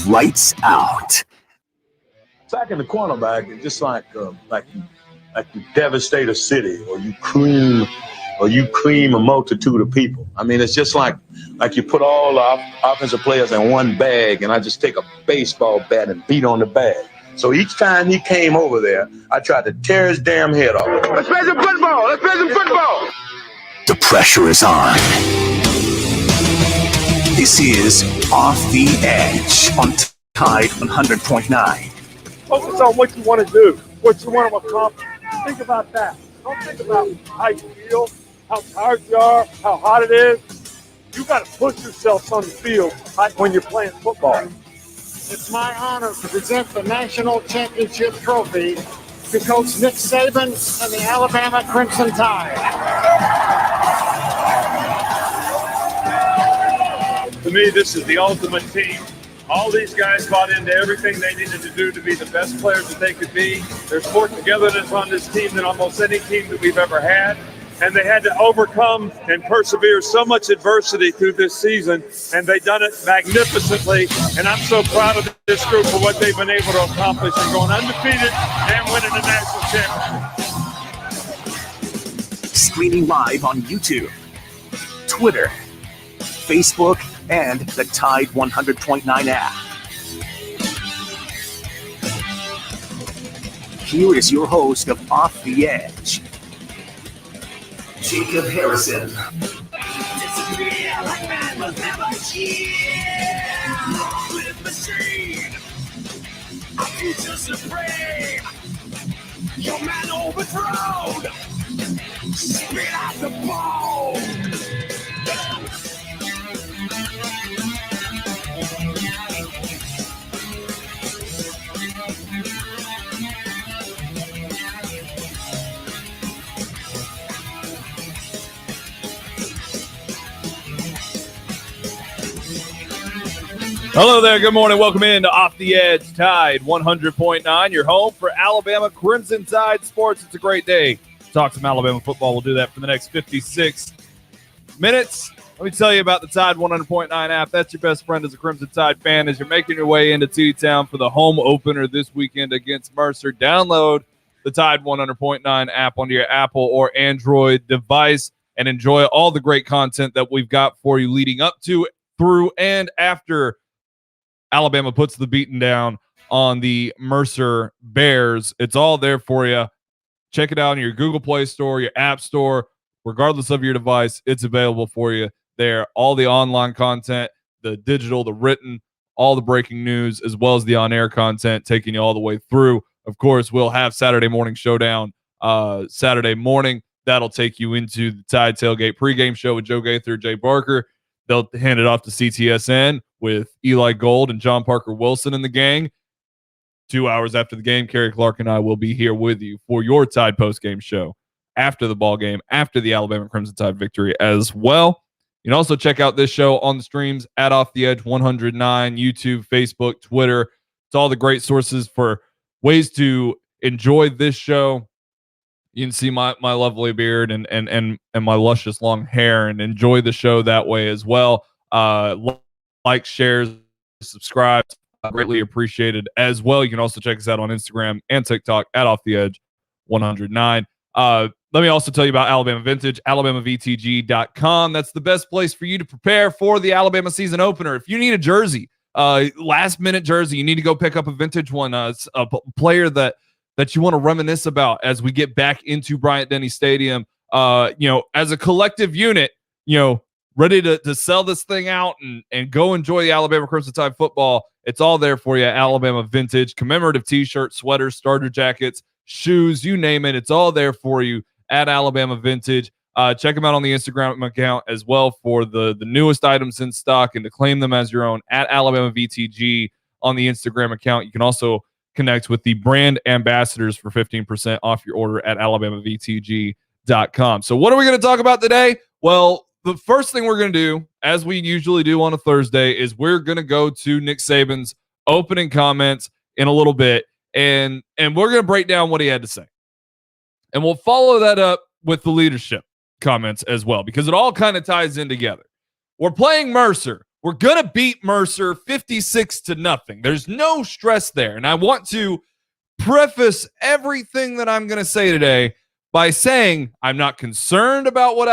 Lights out. Sacking the cornerback is just like you devastate a city, or you cream a multitude of people. I mean, it's just like you put all the offensive players in one bag, and I just take a baseball bat and beat on the bag. So each time he came over there, I tried to tear his damn head off. Let's play some football. Let's play some football. The pressure is on. This is Off the Edge on Tide 100.9. Focus on what you want to do, what you want to accomplish. Think about that. Don't think about how you feel, how tired you are, how hot it is. You got to push yourself on the field like when you're playing football. It's my honor to present the national championship trophy to Coach Nick Saban and the Alabama Crimson Tide. To me, this is the ultimate team. All these guys bought into everything they needed to do to be the best players that they could be. There's more togetherness on this team than almost any team that we've ever had. And they had to overcome and persevere so much adversity through this season, and they've done it magnificently. And I'm so proud of this group for what they've been able to accomplish and going undefeated and winning the national championship. Streaming live on YouTube, Twitter, Facebook, and the Tide 100.9 app. Here is your host of Off the Edge, Jacob Harrison. Your man overthrown. Spit out the ball. Hello there. Good morning. Welcome in to Off the Edge Tide 100.9, your home for Alabama Crimson Tide sports. It's a great day. Talk some Alabama football. We'll do that for the next 56 minutes. Let me tell you about the Tide 100.9 app. That's your best friend as a Crimson Tide fan as you're making your way into T-Town for the home opener this weekend against Mercer. Download the Tide 100.9 app onto your Apple or Android device and enjoy all the great content that we've got for you leading up to, through, and after Alabama puts the beating down on the Mercer Bears. It's all there for you. Check it out in your Google Play Store, your App Store, regardless of your device. It's available for you there. All the online content, the digital, the written, all the breaking news, as well as the on-air content, taking you all the way through. Of course, we'll have Saturday Morning Showdown Saturday morning. That'll take you into the Tide Tailgate pregame show with Joe Gaither, Jay Barker. They'll hand it off to CTSN with Eli Gold and John Parker Wilson and the gang. 2 hours after the game, Kerry Clark and I will be here with you for your Tide postgame show after the ball game, after the Alabama Crimson Tide victory as well. You can also check out this show on the streams at Off the Edge 109, YouTube, Facebook, Twitter. It's all the great sources for ways to enjoy this show. You can see my lovely beard and my luscious long hair and enjoy the show that way as well. Like, shares, subscribe. Greatly appreciated as well. You can also check us out on Instagram and TikTok at Off the Edge 109. Let me also tell you about Alabama Vintage, AlabamaVTG.com. That's the best place for you to prepare for the Alabama season opener. If you need a jersey, last minute jersey, you need to go pick up a vintage one. It's a player that you want to reminisce about as we get back into Bryant-Denny Stadium. As a collective unit, ready to sell this thing out and go enjoy the Alabama Crimson Tide football. It's all there for you. Alabama Vintage, commemorative t-shirts, sweaters, starter jackets, shoes, you name it. It's all there for you at Alabama Vintage. Check them out on the Instagram account as well for the newest items in stock and to claim them as your own at Alabama VTG on the Instagram account. You can also connect with the brand ambassadors for 15% off your order at AlabamaVTG.com. So what are we going to talk about today? Well, the first thing we're going to do, as we usually do on a Thursday, is we're going to go to Nick Saban's opening comments in a little bit, and we're going to break down what he had to say. And we'll follow that up with the leadership comments as well, because it all kind of ties in together. We're playing Mercer. We're going to beat Mercer 56-0. There's no stress there. And I want to preface everything that I'm going to say today by saying I'm not concerned about what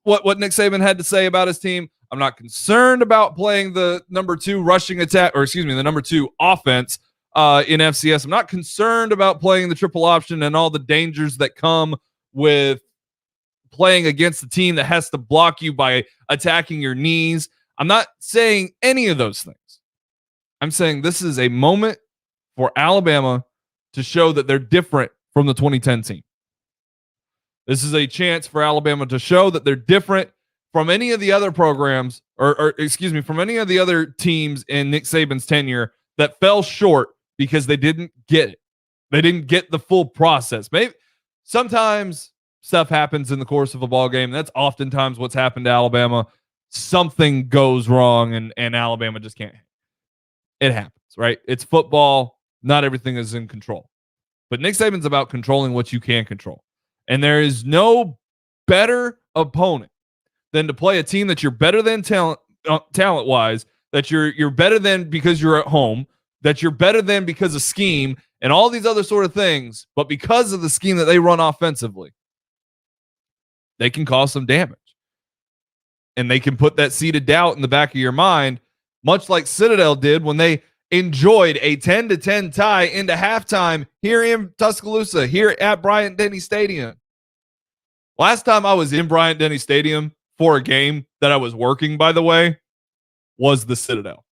what Nick Saban had to say about his team. I'm not concerned about playing the number 2 rushing attack, or excuse me, the number 2 offense in FCS. I'm not concerned about playing the triple option and all the dangers that come with playing against the team that has to block you by attacking your knees. I'm not saying any of those things. I'm saying this is a moment for Alabama to show that they're different from the 2010 team. This is a chance for Alabama to show that they're different from any of the other programs, or excuse me, from any of the other teams in Nick Saban's tenure that fell short because they didn't get it. They didn't get the full process. Maybe sometimes stuff happens in the course of a ball game. That's oftentimes what's happened to Alabama. Something goes wrong and Alabama just can't. It happens, right? It's football. Not everything is in control. But Nick Saban's about controlling what you can control. And there is no better opponent than to play a team that you're better than talent-wise, that you're better than because you're at home, that you're better than because of scheme and all these other sort of things, but because of the scheme that they run offensively, they can cause some damage. And they can put that seed of doubt in the back of your mind, much like Citadel did when they enjoyed a 10-10 tie into halftime here in Tuscaloosa, here at Bryant-Denny Stadium. Last time I was in Bryant-Denny Stadium for a game that I was working, by the way, was the Citadel.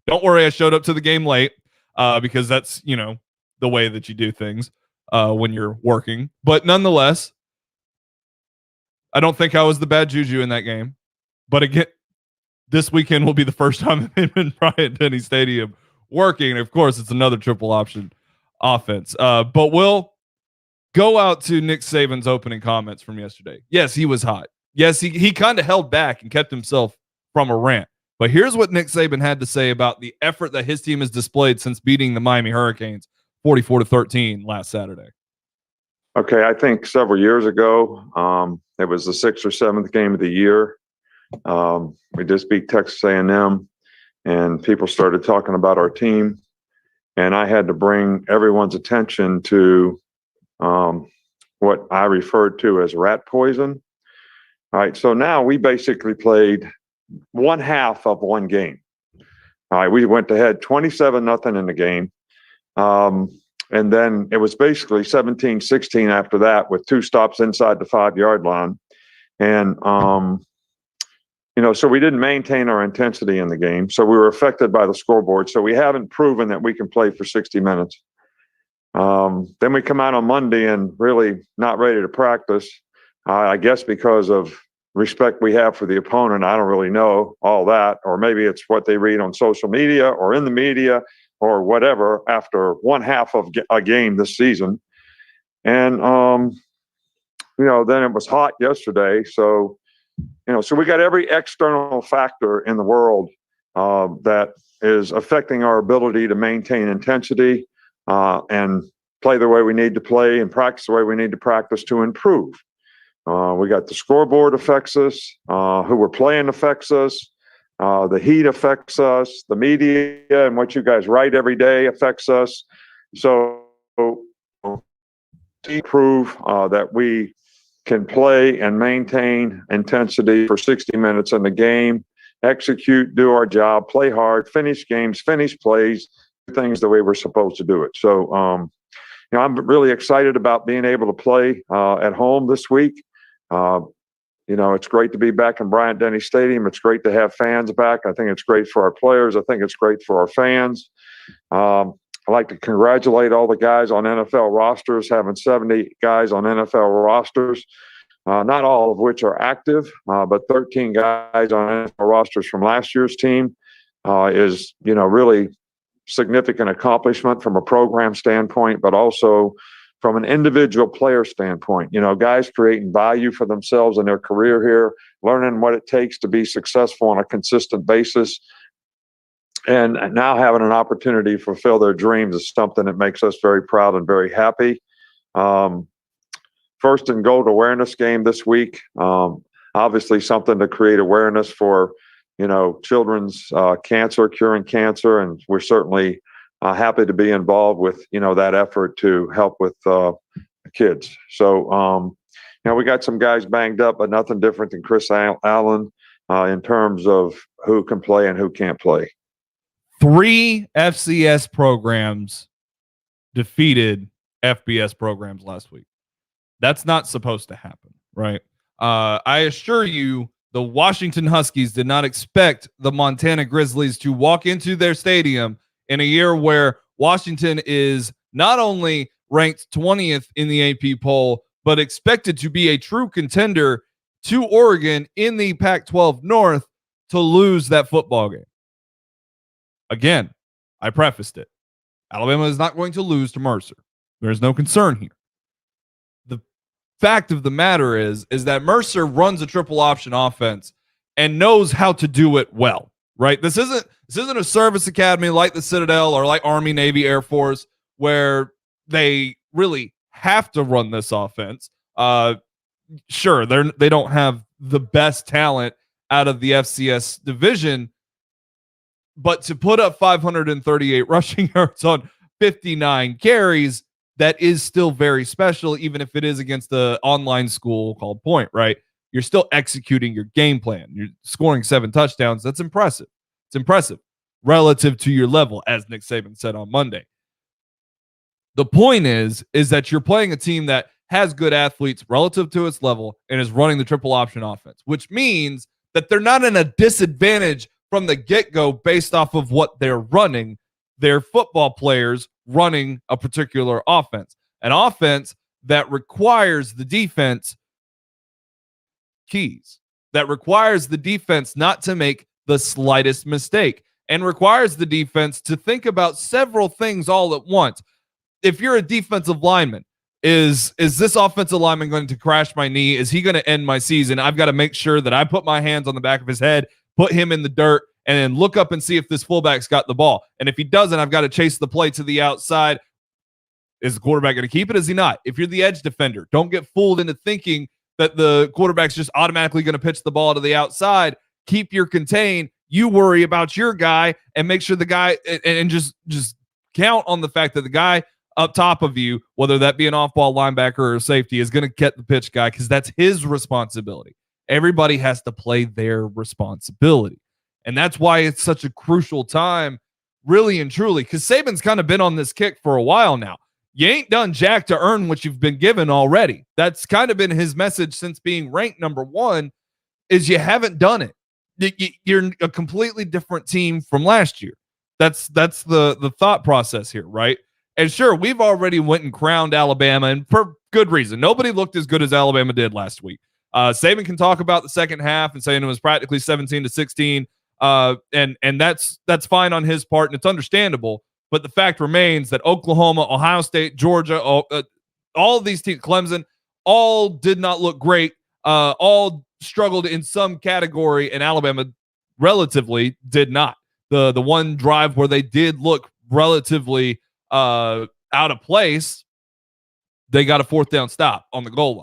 Don't worry, I showed up to the game late because that's, the way that you do things when you're working. But nonetheless, I don't think I was the bad juju in that game. But again, this weekend will be the first time I'm in Bryant-Denny Stadium working. And of course, it's another triple option offense. But we'll go out to Nick Saban's opening comments from yesterday. Yes, he was hot. Yes, he kind of held back and kept himself from a rant. But here's what Nick Saban had to say about the effort that his team has displayed since beating the Miami Hurricanes 44-13 last Saturday. Okay, I think several years ago, it was the 6th or 7th game of the year. We just beat Texas A&M, and people started talking about our team, and I had to bring everyone's attention to what I referred to as rat poison. All right, so now we basically played one half of one game. All right, we went ahead 27-0 in the game. And then it was basically 17-16 after that with 2 stops inside the 5-yard line. And, so we didn't maintain our intensity in the game. So we were affected by the scoreboard. So we haven't proven that we can play for 60 minutes. Then we come out on Monday and really not ready to practice. I guess because of respect we have for the opponent. I don't really know all that. Or maybe it's what they read on social media or in the media or whatever after one half of a game this season. And, then it was hot yesterday. So, so we got every external factor in the world that is affecting our ability to maintain intensity and play the way we need to play and practice the way we need to practice to improve. We got the scoreboard affects us, who we're playing affects us, the heat affects us, the media and what you guys write every day affects us. So to prove that we can play and maintain intensity for 60 minutes in the game, execute, do our job, play hard, finish games, finish plays, things the way we're supposed to do it. So, I'm really excited about being able to play at home this week. It's great to be back in Bryant-Denny Stadium. It's great to have fans back. I think it's great for our players. I think it's great for our fans. I'd like to congratulate all the guys on NFL rosters, having 70 guys on NFL rosters, not all of which are active, but 13 guys on NFL rosters from last year's team is, really significant accomplishment from a program standpoint, but also from an individual player standpoint. Guys creating value for themselves in their career here, learning what it takes to be successful on a consistent basis, and now having an opportunity to fulfill their dreams is something that makes us very proud and very happy. First and Gold awareness game this week. Obviously something to create awareness for children's cancer, curing cancer, and we're certainly happy to be involved with that effort to help with kids. So we got some guys banged up, but nothing different than Chris Allen in terms of who can play and who can't play. 3 FCS programs defeated FBS programs last week. That's not supposed to happen, right? I assure you, the Washington Huskies did not expect the Montana Grizzlies to walk into their stadium in a year where Washington is not only ranked 20th in the AP poll, but expected to be a true contender to Oregon in the Pac-12 North, to lose that football game. Again, I prefaced it. Alabama is not going to lose to Mercer. There's no concern here. The fact of the matter is that Mercer runs a triple option offense and knows how to do it well, right? This isn't a service academy like the Citadel or like Army, Navy, Air Force, where they really have to run this offense. Sure, they don't have the best talent out of the FCS division, but to put up 538 rushing yards on 59 carries, that is still very special, even if it is against the online school called Point, right? You're still executing your game plan. You're scoring 7 touchdowns. That's impressive. It's impressive relative to your level, as Nick Saban said on Monday. The point is that you're playing a team that has good athletes relative to its level and is running the triple option offense, which means that they're not in a disadvantage from the get-go based off of what they're running. They're football players running a particular offense, an offense that requires the defense keys, that requires the defense not to make the slightest mistake, and requires the defense to think about several things all at once. If you're a defensive lineman, is this offensive lineman going to crash my knee? Is he going to end my season? I've got to make sure that I put my hands on the back of his head, put him in the dirt, and then look up and see if this fullback's got the ball. And if he doesn't, I've got to chase the play to the outside. Is the quarterback going to keep it? Is he not? If you're the edge defender, don't get fooled into thinking that the quarterback's just automatically going to pitch the ball to the outside. Keep your contain. You worry about your guy and make sure the guy and just count on the fact that the guy up top of you, whether that be an off-ball linebacker or a safety, is going to get the pitch guy, because that's his responsibility. Everybody has to play their responsibility. And that's why it's such a crucial time, really and truly, because Saban's kind of been on this kick for a while now. You ain't done jack to earn what you've been given already. That's kind of been his message since being ranked number 1, is you haven't done it. You're a completely different team from last year. That's the thought process here, right? And sure, we've already went and crowned Alabama, and for good reason. Nobody looked as good as Alabama did last week. Saban can talk about the second half and saying it was practically 17-16, and that's fine on his part, and it's understandable. But the fact remains that Oklahoma, Ohio State, Georgia, all of these teams, Clemson, all did not look great. All struggled in some category, and Alabama relatively did not. The one drive where they did look relatively out of place, they got a 4th down stop on the goal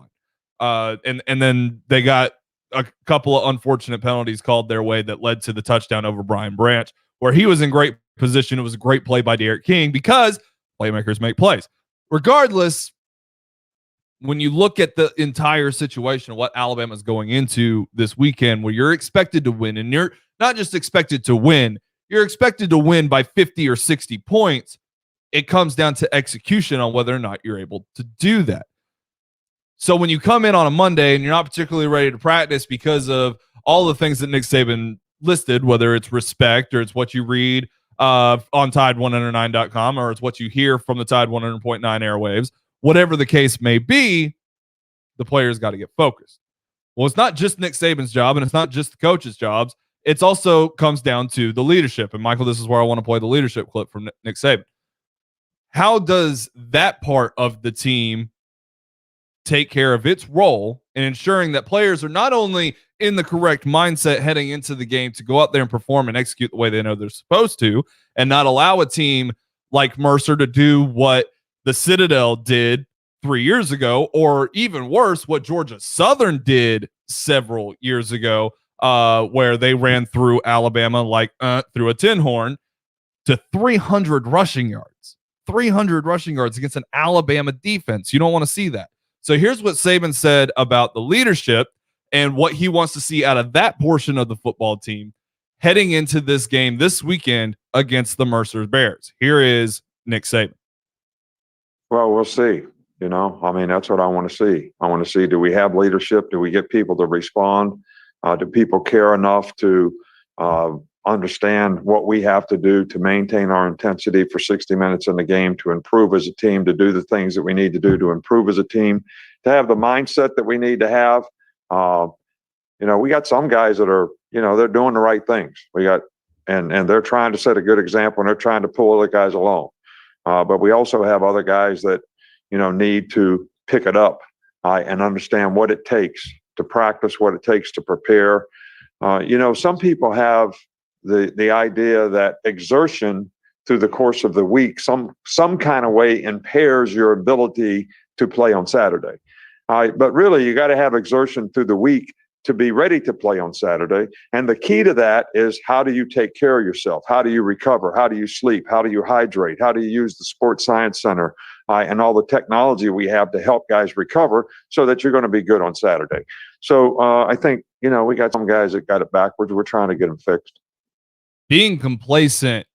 line. And then they got a couple of unfortunate penalties called their way that led to the touchdown over Brian Branch, where he was in great position. It was a great play by Derek King, because playmakers make plays. Regardless, when you look at the entire situation of what Alabama's going into this weekend, where you're expected to win, and you're not just expected to win, you're expected to win by 50 or 60 points. It comes down to execution on whether or not you're able to do that. So when you come in on a Monday and you're not particularly ready to practice because of all the things that Nick Saban listed, whether it's respect or it's what you read on Tide109.com or it's what you hear from the Tide 100.9 airwaves, whatever the case may be, the players got to get focused. Well, it's not just Nick Saban's job, and it's not just the coaches' jobs. It's also comes down to the leadership. And Michael, this is where I want to play the leadership clip from Nick Saban. How does that part of the team take care of its role in ensuring that players are not only in the correct mindset heading into the game to go out there and perform and execute the way they know they're supposed to, and not allow a team like Mercer to do what the Citadel did 3 years ago, or even worse, what Georgia Southern did several years ago, where they ran through Alabama like through a tin horn, to 300 rushing yards. 300 rushing yards against an Alabama defense. You don't want to see that. So here's what Saban said about the leadership and what he wants to see out of that portion of the football team heading into this game this weekend against the Mercer Bears. Here is Nick Saban. Well, we'll see. You know, I mean, that's what I want to see. I want to see, do we have leadership? Do we get people to respond? Do people care enough to understand what we have to do to maintain our intensity for 60 minutes in the game, to improve as a team, to do the things that we need to do to improve as a team, to have the mindset that we need to have? You know, we got some guys that are, you know, they're doing the right things. We got, and they're trying to set a good example, and they're trying to pull other guys along. But we also have other guys that, you know, need to pick it up and understand what it takes to practice, what it takes to prepare. You know, some people have the idea that exertion through the course of the week, some kind of way impairs your ability to play on Saturday. But really, you got to have exertion through the week to be ready to play on Saturday. And the key to that is, how do you take care of yourself? How do you recover? How do you sleep? How do you hydrate? How do you use the Sports Science Center and all the technology we have to help guys recover so that you're going to be good on Saturday? So I think, you know, we got some guys that got it backwards. We're trying to get them fixed. Being complacent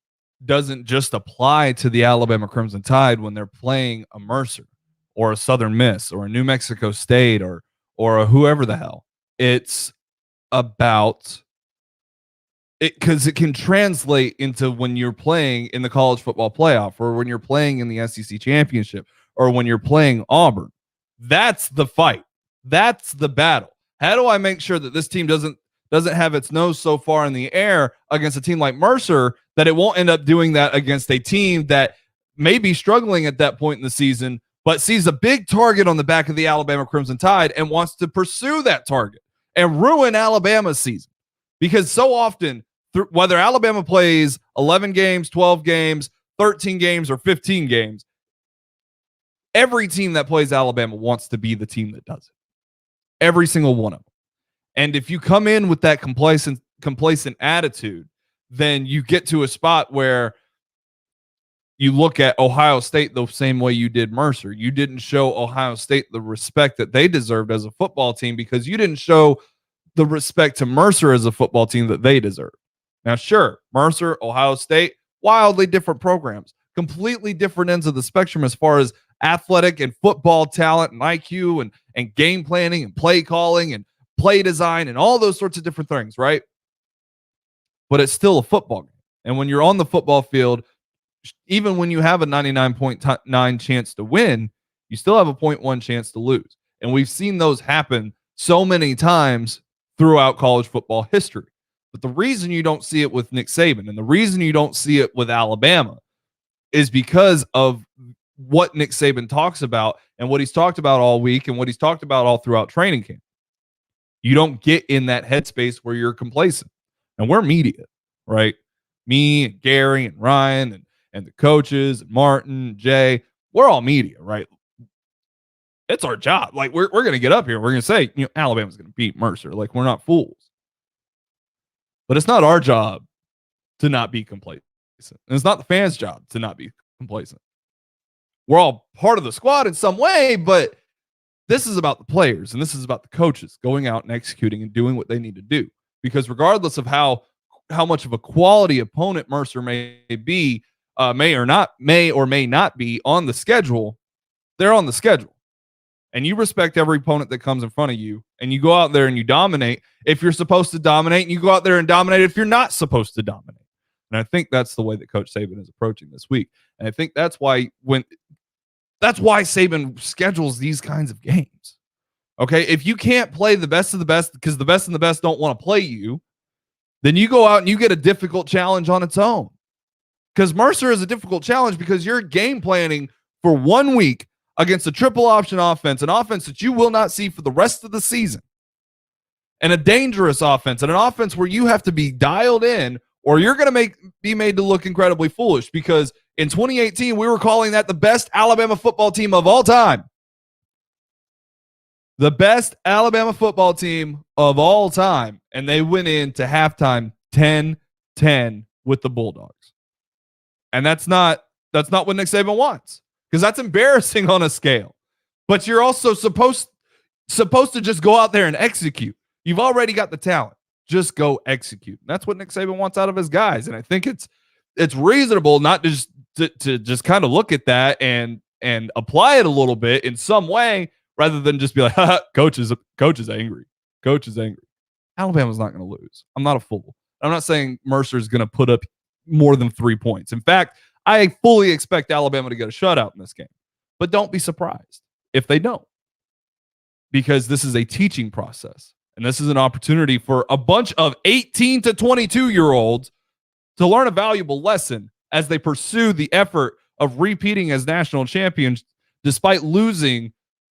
doesn't just apply to the Alabama Crimson Tide when they're playing a Mercer or a Southern Miss or a New Mexico State or a whoever the hell. It's about it, because it can translate into when you're playing in the college football playoff, or when you're playing in the SEC championship, or when you're playing Auburn. That's the fight. That's the battle. How do I make sure that this team doesn't have its nose so far in the air against a team like Mercer that it won't end up doing that against a team that may be struggling at that point in the season, but sees a big target on the back of the Alabama Crimson Tide and wants to pursue that target and ruin Alabama's season? Because so often, whether Alabama plays 11 games, 12 games, 13 games, or 15 games, every team that plays Alabama wants to be the team that does it. Every single one of them. And if you come in with that complacent attitude, then you get to a spot where you look at Ohio State the same way you did Mercer. You didn't show Ohio State the respect that they deserved as a football team, because you didn't show the respect to Mercer as a football team that they deserve. Now, sure, Mercer, Ohio State, wildly different programs, completely different ends of the spectrum as far as athletic and football talent and IQ and game planning and play calling and play design and all those sorts of different things, right? But it's still a football game. And when you're on the football field, even when you have a 99.9 chance to win, you still have a 0.1 chance to lose. And we've seen those happen so many times throughout college football history. But the reason you don't see it with Nick Saban, and the reason you don't see it with Alabama, is because of what Nick Saban talks about and what he's talked about all week and what he's talked about all throughout training camp. You don't get in that headspace where you're complacent. And we're media, right? Me and Gary and Ryan and the coaches and Martin and Jay, we're all media, right? It's our job. Like, we're going to get up here. We're going to say, you know, Alabama's going to beat Mercer. Like, we're not fools. But it's not our job to not be complacent. And it's not the fans' job to not be complacent. We're all part of the squad in some way, but this is about the players and this is about the coaches going out and executing and doing what they need to do. Because regardless of how much of a quality opponent Mercer may be, may or may not be on the schedule, they're on the schedule. And you respect every opponent that comes in front of you, and you go out there and you dominate if you're supposed to dominate, and you go out there and dominate if you're not supposed to dominate. And I think that's the way that Coach Saban is approaching this week. And I think that's why Saban schedules these kinds of games. Okay, if you can't play the best of the best because the best and the best don't want to play you, then you go out and you get a difficult challenge on its own. Because Mercer is a difficult challenge because you're game planning for 1 week against a triple option offense, an offense that you will not see for the rest of the season, and a dangerous offense, and an offense where you have to be dialed in or you're going to be made to look incredibly foolish, because in 2018, we were calling that the best Alabama football team of all time. The best Alabama football team of all time, and they went into halftime 10-10 with the Bulldogs. And that's not what Nick Saban wants, because that's embarrassing on a scale. But you're also supposed to just go out there and execute. You've already got the talent. Just go execute. And that's what Nick Saban wants out of his guys. And I think it's reasonable not just to just kind of look at that and apply it a little bit in some way, rather than just be like, coach is angry. Coach is angry. Alabama's not going to lose. I'm not a fool. I'm not saying Mercer's going to put up more than 3 points. In fact, I fully expect Alabama to get a shutout in this game. But don't be surprised if they don't, because this is a teaching process. And this is an opportunity for a bunch of 18 to 22-year-olds to learn a valuable lesson as they pursue the effort of repeating as national champions, despite losing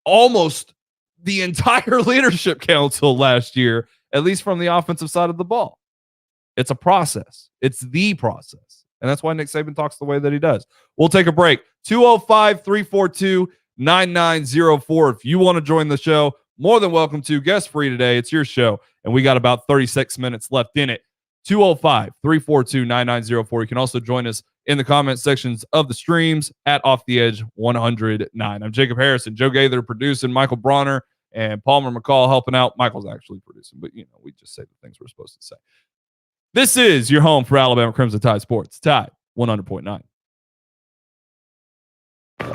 almost the entire leadership council last year, at least from the offensive side of the ball. It's a process. It's the process. And that's why Nick Saban talks the way that he does. We'll take a break. 205-342-9904. If you want to join the show, more than welcome to. Guest free today. It's your show. And we got about 36 minutes left in it. 205-342-9904. You can also join us in the comment sections of the streams at Off the Edge 109. I'm Jacob Harrison, Joe Gaither producing, Michael Bronner and Palmer McCall helping out. Michael's actually producing, but we just say the things we're supposed to say. This is your home for Alabama Crimson Tide Sports. Tide 100.9.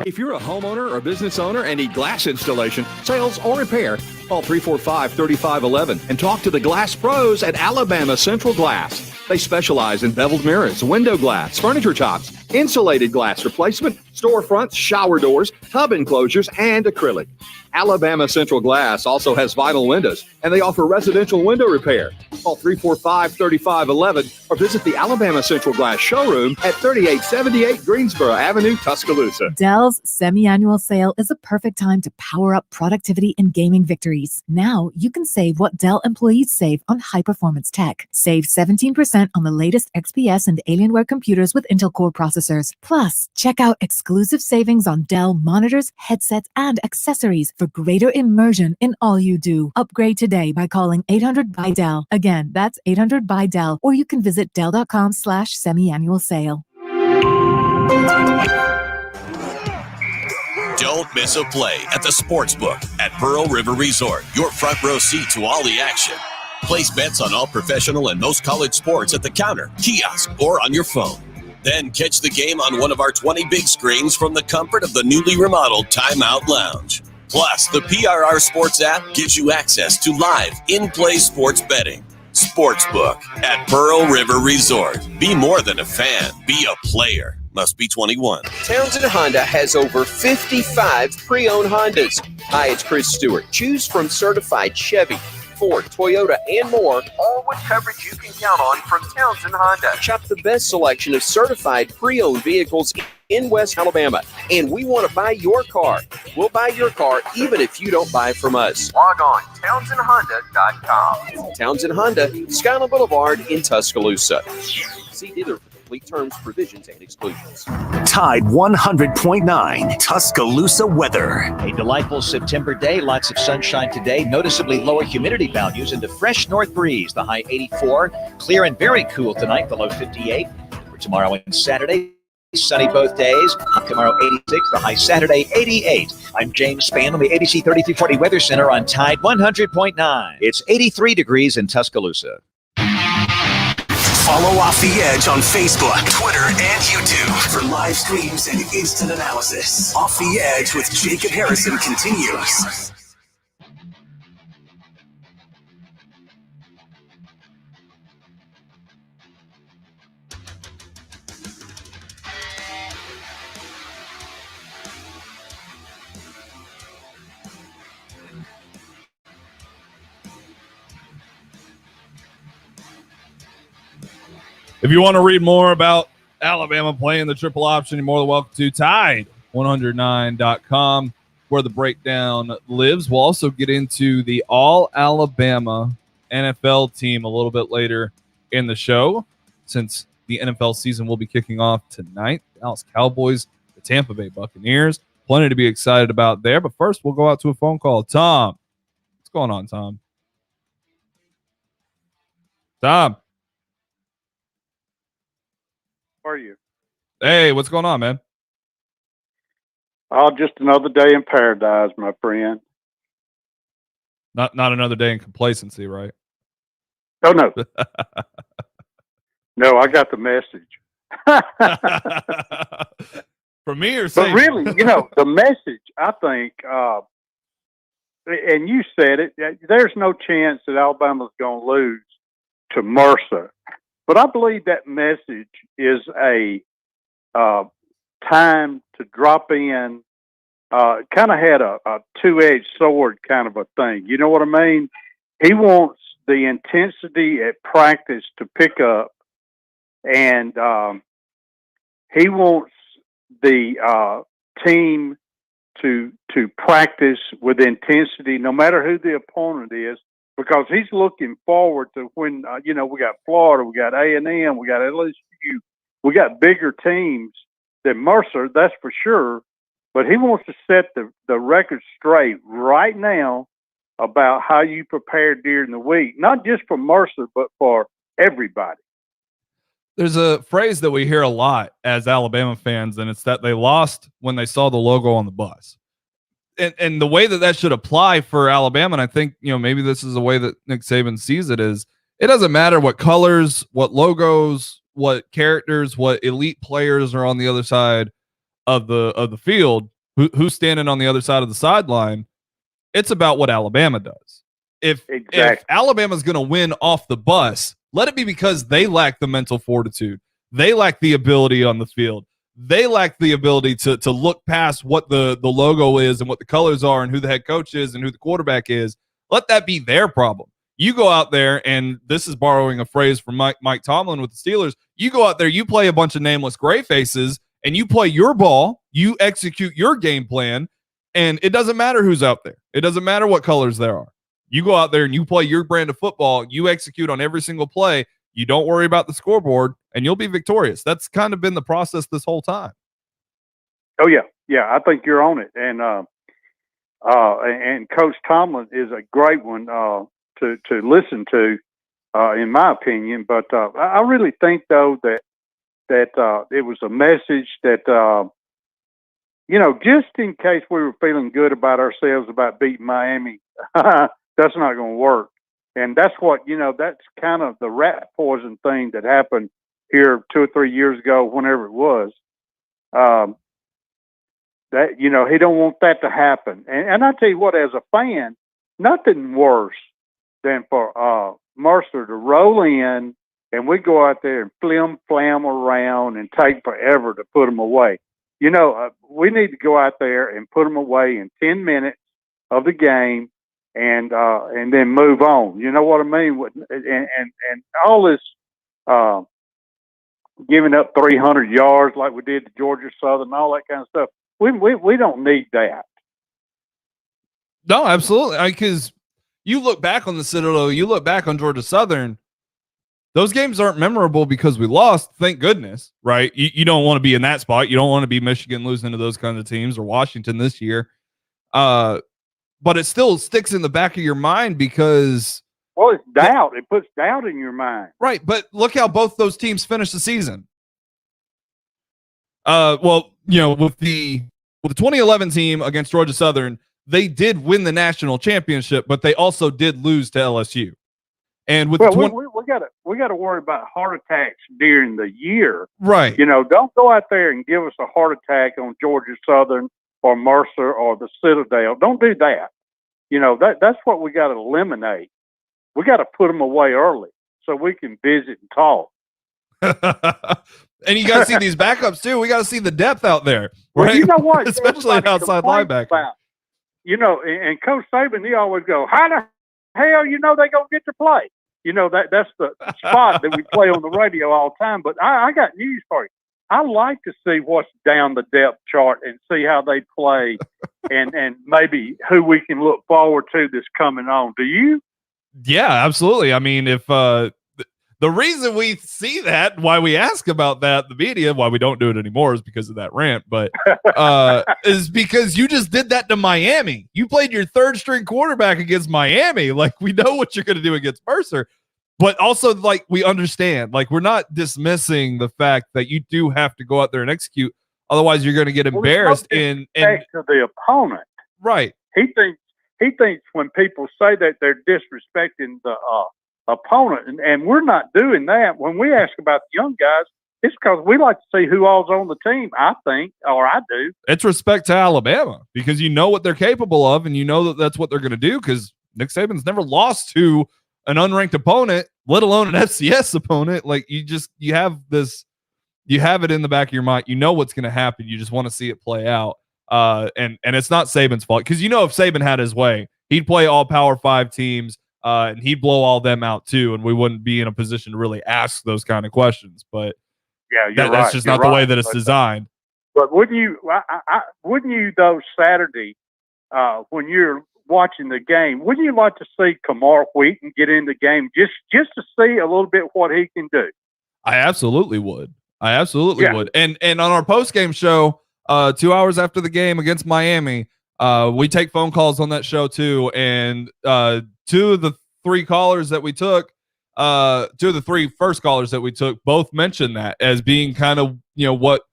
If you're a homeowner or business owner and need glass installation, sales, or repair, call 345-3511 and talk to the glass pros at Alabama Central Glass. They specialize in beveled mirrors, window glass, furniture tops, insulated glass replacement, storefronts, shower doors, tub enclosures, and acrylic. Alabama Central Glass also has vinyl windows, and they offer residential window repair. Call 345-3511 or visit the Alabama Central Glass showroom at 3878 Greensboro Avenue, Tuscaloosa. Dell's semi-annual sale is a perfect time to power up productivity and gaming victories. Now you can save what Dell employees save on high-performance tech. Save 17% on the latest XPS and Alienware computers with Intel Core processors. Plus, check out exclusive savings on Dell monitors, headsets, and accessories for greater immersion in all you do. Upgrade today by calling 800-BY-DELL. Again, that's 800-BY-DELL, or you can visit Dell.com/semi-annual sale. Don't miss a play at the Sportsbook at Pearl River Resort. Your front row seat to all the action. Place bets on all professional and most college sports at the counter, kiosk, or on your phone. Then catch the game on one of our 20 big screens from the comfort of the newly remodeled Timeout Lounge. Plus, the PRR Sports app gives you access to live, in-play sports betting. Sportsbook at Pearl River Resort. Be more than a fan. Be a player. Must be 21. Townsend Honda has over 55 pre-owned Hondas. Hi, it's Chris Stewart. Choose from certified Chevy, Ford, Toyota, and more, all with coverage you can count on from Townsend Honda. Shop the best selection of certified pre-owned vehicles in West Alabama, and we want to buy your car. We'll buy your car even if you don't buy from us. Log on, TownsendHonda.com. Townsend Honda, Skyline Boulevard in Tuscaloosa. See dealer for complete terms, provisions, and exclusions. Tide 100.9 Tuscaloosa weather. A delightful September day, lots of sunshine today, noticeably lower humidity values, and a fresh north breeze, the high 84. Clear and very cool tonight, the low 58. For tomorrow and Saturday, sunny both days. Tomorrow 86, the high Saturday 88. I'm James Spann on the ABC 3340 Weather Center on Tide 100.9. It's 83 degrees in Tuscaloosa. Follow Off the Edge on Facebook, Twitter, and YouTube for live streams and instant analysis. Off the Edge with Jacob Harrison continues. If you want to read more about Alabama playing the triple option, you're more than welcome to Tide109.com, where the breakdown lives. We'll also get into the All-Alabama NFL team a little bit later in the show, since the NFL season will be kicking off tonight. Dallas Cowboys, the Tampa Bay Buccaneers. Plenty to be excited about there. But first, we'll go out to a phone call. Tom, going on, Tom? Tom. How are you? Hey, what's going on, man? Oh, just another day in paradise, my friend. Not another day in complacency, right? Oh, no. No, I got the message. From me or But Satan? really, the message, I think, and you said it, there's no chance that Alabama's going to lose to Mercer. But I believe that message is a time to drop in, kind of had a two-edged sword kind of a thing. You know what I mean? He wants the intensity at practice to pick up, and he wants the team to practice with intensity, no matter who the opponent is, because he's looking forward to when we got Florida, we got A&M, we got LSU, we got bigger teams than Mercer, that's for sure. But he wants to set the record straight right now about how you prepare during the week, not just for Mercer, but for everybody. There's a phrase that we hear a lot as Alabama fans, and it's that they lost when they saw the logo on the bus. And the way that should apply for Alabama, and I think, maybe this is the way that Nick Saban sees it, is it doesn't matter what colors, what logos, what characters, what elite players are on the other side of the field, who's standing on the other side of the sideline. It's about what Alabama does. If Alabama's going to win off the bus, let it be because they lack the mental fortitude. They lack the ability on the field. They lack the ability to look past what the logo is and what the colors are and who the head coach is and who the quarterback is. Let that be their problem. You go out there, and this is borrowing a phrase from Mike Tomlin with the Steelers. You go out there, you play a bunch of nameless gray faces, and you play your ball. You execute your game plan, and it doesn't matter who's out there. It doesn't matter what colors there are. You go out there and you play your brand of football. You execute on every single play. You don't worry about the scoreboard, and you'll be victorious. That's kind of been the process this whole time. Oh yeah, I think you're on it, and Coach Tomlin is a great one to listen to, in my opinion. But I really think though that it was a message that just in case we were feeling good about ourselves about beating Miami, that's not going to work. And that's what, that's kind of the rat poison thing that happened here 2 or 3 years ago, whenever it was. That, he don't want that to happen. And I tell you what, as a fan, nothing worse than for Mercer to roll in and we go out there and flim-flam around and take forever to put them away. We need to go out there and put them away in 10 minutes of the game and then move on. You know what I mean? And all this giving up 300 yards like we did to Georgia Southern, all that kind of stuff. We don't need that. No, absolutely. Because you look back on the Citadel, you look back on Georgia Southern, those games aren't memorable because we lost, thank goodness, right? You don't want to be in that spot. You don't want to be Michigan losing to those kinds of teams, or Washington this year. But it still sticks in the back of your mind because... Well, it's doubt. It puts doubt in your mind. Right, but look how both those teams finished the season. With the 2011 team against Georgia Southern, they did win the national championship, but they also did lose to LSU. And with we got to worry about heart attacks during the year, right? Don't go out there and give us a heart attack on Georgia Southern or Mercer or the Citadel. Don't do that. That's what we got to eliminate. We got to put them away early so we can visit and talk. And you got to see these backups too. We got to see the depth out there, right? Well, you know what? Especially an outside linebacker. And Coach Saban, he always go, how the hell they gonna get to play? That's the spot that we play on the radio all the time. But I got news for you. I like to see what's down the depth chart and see how they play, and maybe who we can look forward to this coming on. Do you? Yeah, absolutely. I mean, if The reason we see that, why we ask about that, the media, why we don't do it anymore is because of that rant, but is because you just did that to Miami. You played your third string quarterback against Miami. Like, we know what you're going to do against Mercer, but also, like, we understand. Like, we're not dismissing the fact that you do have to go out there and execute. Otherwise, you're going to get embarrassed in to the opponent. Right. He thinks when people say that they're disrespecting the opponent, and we're not doing that. When we ask about the young guys, it's because we like to see who all's on the team, I think, or I do. It's respect to Alabama because you know what they're capable of, and you know that that's what they're going to do because Nick Saban's never lost to an unranked opponent, let alone an FCS opponent. Like, you have it in the back of your mind. You know what's going to happen. You just want to see it play out. And it's not Saban's fault because, if Saban had his way, he'd play all Power 5 teams. And he'd blow all them out too, and we wouldn't be in a position to really ask those kind of questions. But that's just not the way that it's designed. But wouldn't you though, Saturday, when you're watching the game, wouldn't you like to see Kamar Wheaton get in the game just to see a little bit what he can do? I absolutely would. would. And on our post game show, 2 hours after the game against Miami, we take phone calls on that show too, and two of the three callers that we took, two of the three first callers that we took, both mentioned that as being kind of what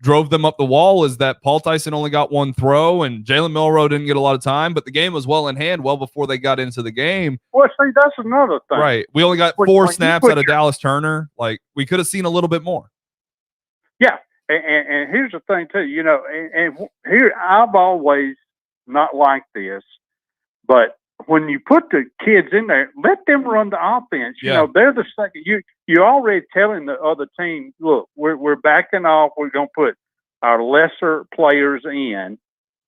drove them up the wall is that Paul Tyson only got one throw and Jalen Milroe didn't get a lot of time, but the game was well in hand well before they got into the game. Well, see, that's another thing. Right. We only got 4 snaps out of Dallas Turner. Like, we could have seen a little bit more. Yeah, and here's the thing too. And here I've always not liked this, but when you put the kids in there, let them run the offense. They're the second. You're already telling the other team, look, we're backing off. We're going to put our lesser players in,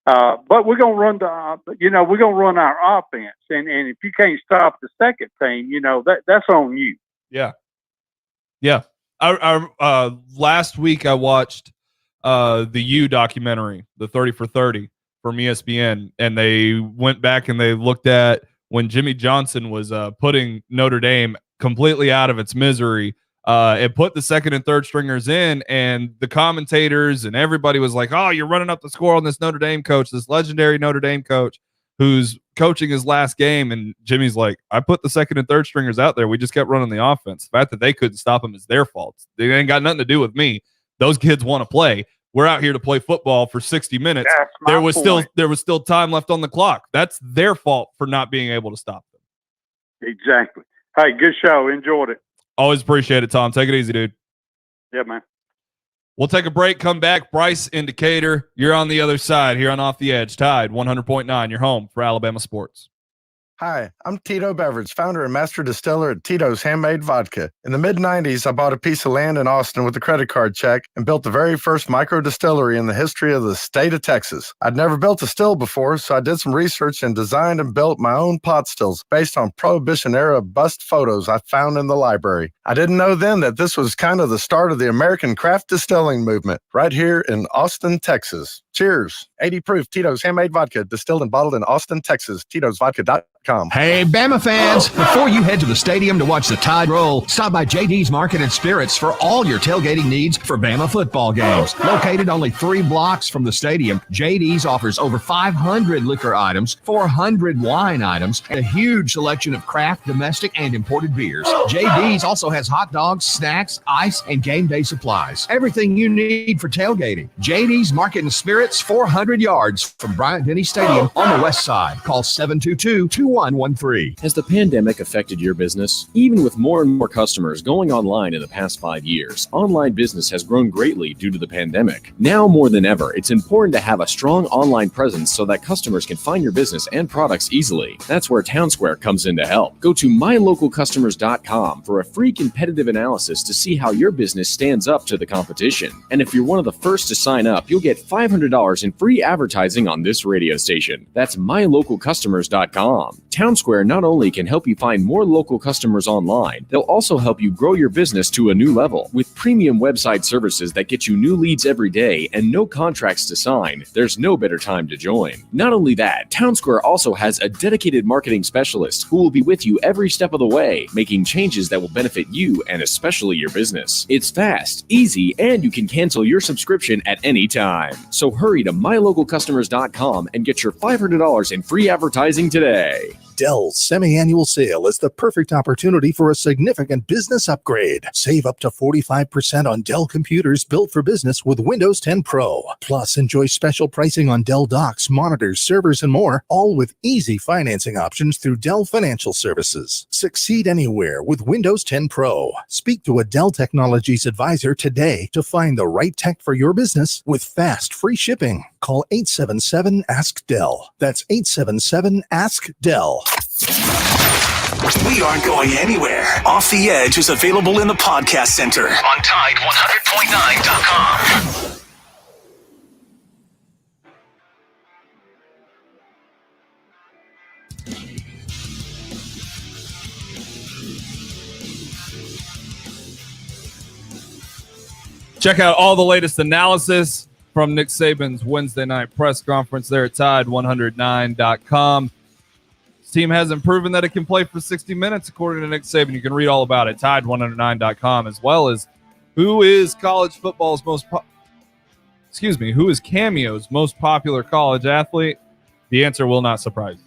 but we're going to run we're going to run our offense. And if you can't stop the second team, that's on you. Yeah. Yeah. I last week I watched the U documentary, the 30 for 30. From ESPN, and they went back and they looked at when Jimmy Johnson was putting Notre Dame completely out of its misery. It put the second and third stringers in, and the commentators and everybody was like, "Oh, you're running up the score on this Notre Dame coach, this legendary Notre Dame coach who's coaching his last game." And Jimmy's like, "I put the second and third stringers out there. We just kept running the offense. The fact that they couldn't stop him is their fault. They ain't got nothing to do with me. Those kids want to play. We're out here to play football for 60 minutes. There was still time left on the clock. That's their fault for not being able to stop them." Exactly. Hey, good show. Enjoyed it. Always appreciate it, Tom. Take it easy, dude. Yeah, man. We'll take a break, come back. Bryce Indicator, you're on the other side here on Off the Edge. Tide 100.9, your home for Alabama sports. Hi, I'm Tito Beverage, founder and master distiller at Tito's Handmade Vodka. In the mid-'90s, I bought a piece of land in Austin with a credit card check and built the very first micro distillery in the history of the state of Texas. I'd never built a still before, so I did some research and designed and built my own pot stills based on Prohibition-era bust photos I found in the library. I didn't know then that this was kind of the start of the American craft distilling movement right here in Austin, Texas. Cheers. 80 proof Tito's Handmade Vodka, distilled and bottled in Austin, Texas. Tito'sVodka.com. Hey, Bama fans! Before you head to the stadium to watch the Tide roll, stop by JD's Market and Spirits for all your tailgating needs for Bama football games. Located only 3 blocks from the stadium, JD's offers over 500 liquor items, 400 wine items, and a huge selection of craft, domestic, and imported beers. JD's also has hot dogs, snacks, ice, and game day supplies. Everything you need for tailgating. JD's Market and Spirits, 400 yards from Bryant-Denny Stadium on the west side. Call 722-2113. Has the pandemic affected your business? Even with more and more customers going online in the past 5 years, online business has grown greatly due to the pandemic. Now more than ever, it's important to have a strong online presence so that customers can find your business and products easily. That's where Townsquare comes in to help. Go to mylocalcustomers.com for a free competitive analysis to see how your business stands up to the competition. And if you're one of the first to sign up, you'll get $500 $500 in free advertising on this radio station. That's mylocalcustomers.com. Town Square not only can help you find more local customers online, they'll also help you grow your business to a new level. With premium website services that get you new leads every day and no contracts to sign, there's no better time to join. Not only that, Town Square also has a dedicated marketing specialist who will be with you every step of the way, making changes that will benefit you and especially your business. It's fast, easy, and you can cancel your subscription at any time. So hurry to mylocalcustomers.com and get your $500 in free advertising today. Dell's semi-annual sale is the perfect opportunity for a significant business upgrade. Save up to 45% on Dell computers built for business with Windows 10 Pro. Plus, enjoy special pricing on Dell docks, monitors, servers, and more, all with easy financing options through Dell Financial Services. Succeed anywhere with Windows 10 Pro. Speak to a Dell Technologies advisor today to find the right tech for your business with fast, free shipping. Call 877-ASK-DELL. That's 877-ASK-DELL. We aren't going anywhere. Off the Edge is available in the podcast center on Tide100.9.com. Check out all the latest analysis from Nick Saban's Wednesday night press conference there at Tide109.com. His team hasn't proven that it can play for 60 minutes, according to Nick Saban. You can read all about it, Tide109.com, as well as who is college football's who is Cameo's most popular college athlete? The answer will not surprise you.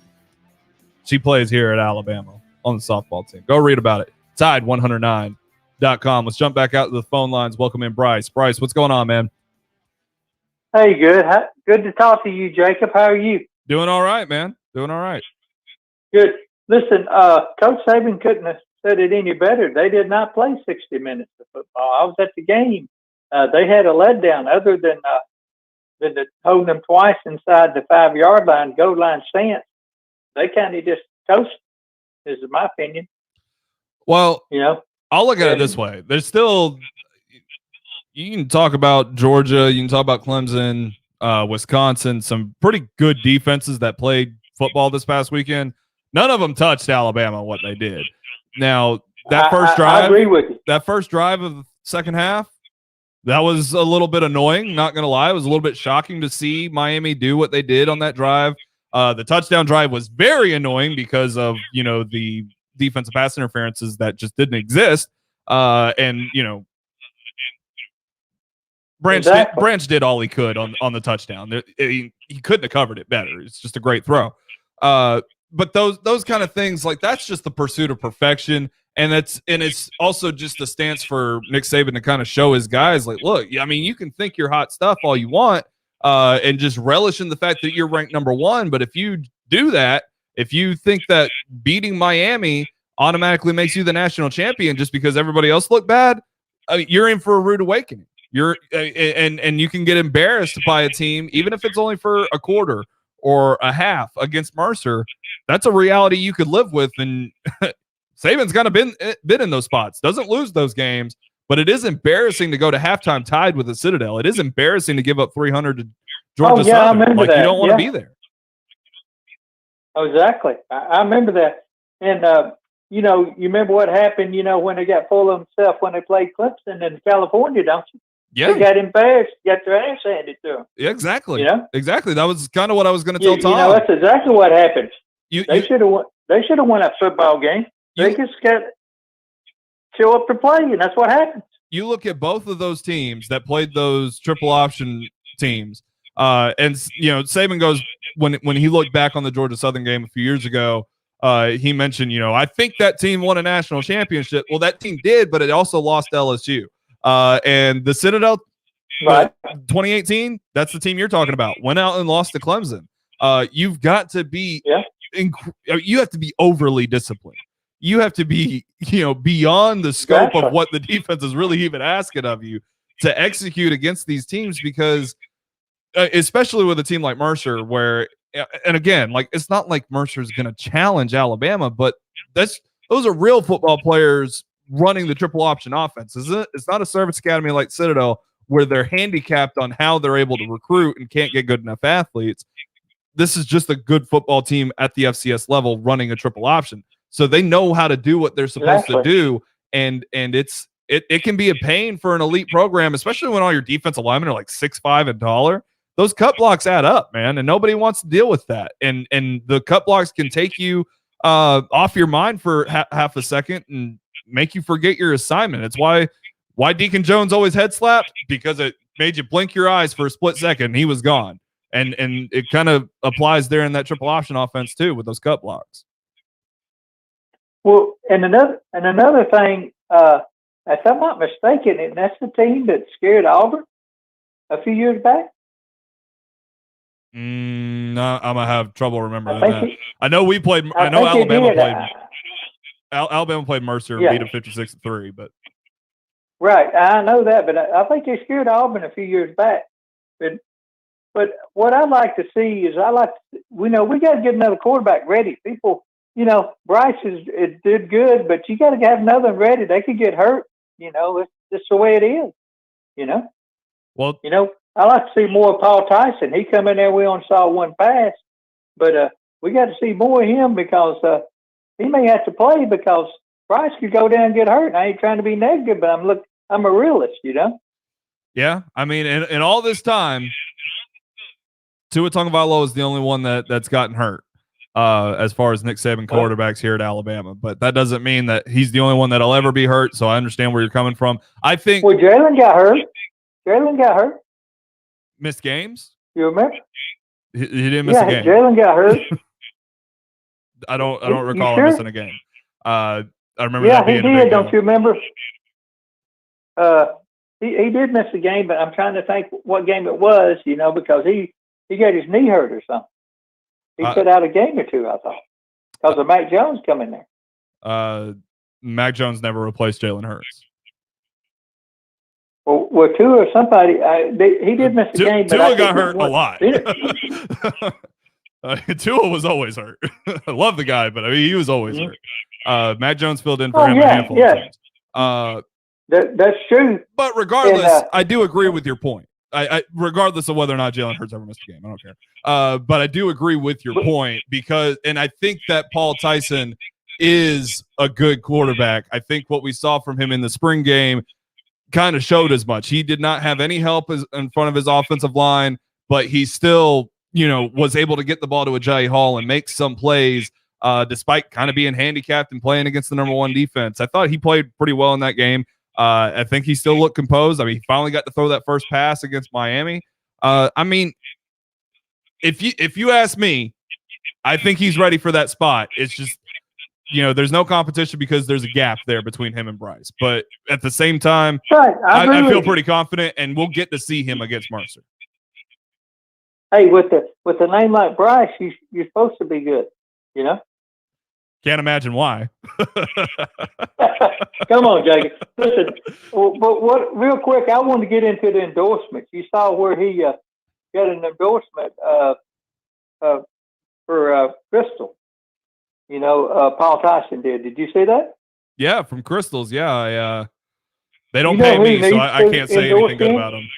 She plays here at Alabama on the softball team. Go read about it, Tide109.com. Let's jump back out to the phone lines. Welcome in Bryce. Bryce, what's going on, man? Hey, good. Good to talk to you, Jacob. How are you? Doing all right, man. Doing all right. Good. Listen, Coach Saban couldn't have said it any better. They did not play 60 minutes of football. I was at the game. They had a letdown other than holding them twice inside the 5-yard line, goal line stance. They kind of just coasted, is my opinion. Well, you know, I'll look at it this way. There's still, you can talk about Georgia, you can talk about Clemson, Wisconsin, some pretty good defenses that played football this past weekend. None of them touched Alabama, what they did. Now, that first drive, I agree with you. That first drive of the second half, that was a little bit annoying, not going to lie. It was a little bit shocking to see Miami do what they did on that drive. The touchdown drive was very annoying because of, the defensive pass interferences that just didn't exist. And Branch did all he could on the touchdown. He couldn't have covered it better. It's just a great throw. But those kind of things, like, that's just the pursuit of perfection. And it's also just a stance for Nick Saban to kind of show his guys, like, look, I mean, you can think you're hot stuff all you want, and just relish in the fact that you're ranked number one. But if you do that, if you think that beating Miami automatically makes you the national champion just because everybody else looked bad, you're in for a rude awakening. And you can get embarrassed by a team, even if it's only for a quarter or a half against Mercer. That's a reality you could live with. And Saban's kind of been in those spots. Doesn't lose those games, but it is embarrassing to go to halftime tied with the Citadel. It is embarrassing to give up 300 to Georgia Southern. I remember that. You don't want to be there. Oh, exactly. I remember that. And, you remember what happened, when they got full of themselves when they played Clemson in California, don't you? Yeah. They got embarrassed, got their ass handed to them. Yeah, exactly. Exactly. That was kind of what I was going to tell Tom. That's exactly what happened. They should have won. They should have won that football game. They just got to show up to play, and that's what happened. You look at both of those teams that played those triple option teams, and Saban goes when he looked back on the Georgia Southern game a few years ago. He mentioned, I think that team won a national championship. Well, that team did, but it also lost LSU. And the Citadel, right. 2018, that's the team you're talking about. Went out and lost to Clemson. You've got to be, you have to be overly disciplined. You have to be, beyond the scope of what the defense is really even asking of you to execute against these teams, because especially with a team like Mercer, where, and again, like, it's not like Mercer's going to challenge Alabama, but those are real football players running the triple option offense, isn't it? It's not a service academy like Citadel where they're handicapped on how they're able to recruit and can't get good enough athletes. This is just a good football team at the FCS level running a triple option. So they know how to do what they're supposed to do. And it can be a pain for an elite program, especially when all your defensive linemen are like 6'5" and taller. Those cut blocks add up, man, and nobody wants to deal with that. And the cut blocks can take you off your mind for half a second and make you forget your assignment. It's why Deacon Jones always head slapped, because it made you blink your eyes for a split second and he was gone. And it kind of applies there in that triple option offense too with those cut blocks. Well, and another thing, if I'm not mistaken, and that's the team that scared Auburn a few years back. No, I'm gonna have trouble remembering that. I know we played. I know Alabama played. Alabama played Mercer and beat them 56-3, but. Right, I know that, but I think they scared Auburn a few years back. But what I'd like to see is we got to get another quarterback ready. People, Bryce did good, but you got to have another one ready. They could get hurt. It's just the way it is. Well, I like to see more of Paul Tyson. He come in there, we only saw one pass, but we got to see more of him because he may have to play because Bryce could go down and get hurt. And I ain't trying to be negative, but I'm a realist, Yeah, I mean, in all this time, Tua Tagovailoa is the only one that's gotten hurt as far as Nick Saban quarterbacks here at Alabama. But that doesn't mean that he's the only one that'll ever be hurt. So I understand where you're coming from. I think. Well, Jalen got hurt. Missed games. You remember? He didn't miss a game. Jalen got hurt. I don't recall him missing a game. I remember that being he a big did. Don't deal. you remember? He did miss a game, but I'm trying to think what game it was. Because he got his knee hurt or something. He put out a game or two, I thought, because of Mac Jones coming there. Mac Jones never replaced Jalen Hurts. Well, Tua or somebody, he did miss a game. Tua got hurt a lot. Tua was always hurt. I love the guy, but I mean, he was always hurt. Mac Jones filled in for him a handful of times. That's true. But regardless, I do agree with your point. I regardless of whether or not Jalen Hurts ever missed a game, I don't care. But I do agree with your point and I think that Paul Tyson is a good quarterback. I think what we saw from him in the spring game kind of showed as much. He did not have any help in front of his offensive line, but he still, was able to get the ball to Ajayi Hall and make some plays despite kind of being handicapped and playing against the number one defense. I thought he played pretty well in that game. I think he still looked composed. I mean, he finally got to throw that first pass against Miami. I mean, if you ask me, I think he's ready for that spot. It's just, there's no competition because there's a gap there between him and Bryce. But at the same time, I feel pretty confident, and we'll get to see him against Mercer. Hey, with a name like Bryce, you're supposed to be good, Can't imagine why. Come on, Jacob. Listen, but real quick, I want to get into the endorsements. You saw where he got an endorsement for Crystal. Paul Tyson did. Did you see that? Yeah, from Crystals. Yeah, they don't pay me, so I can't say anything good about them.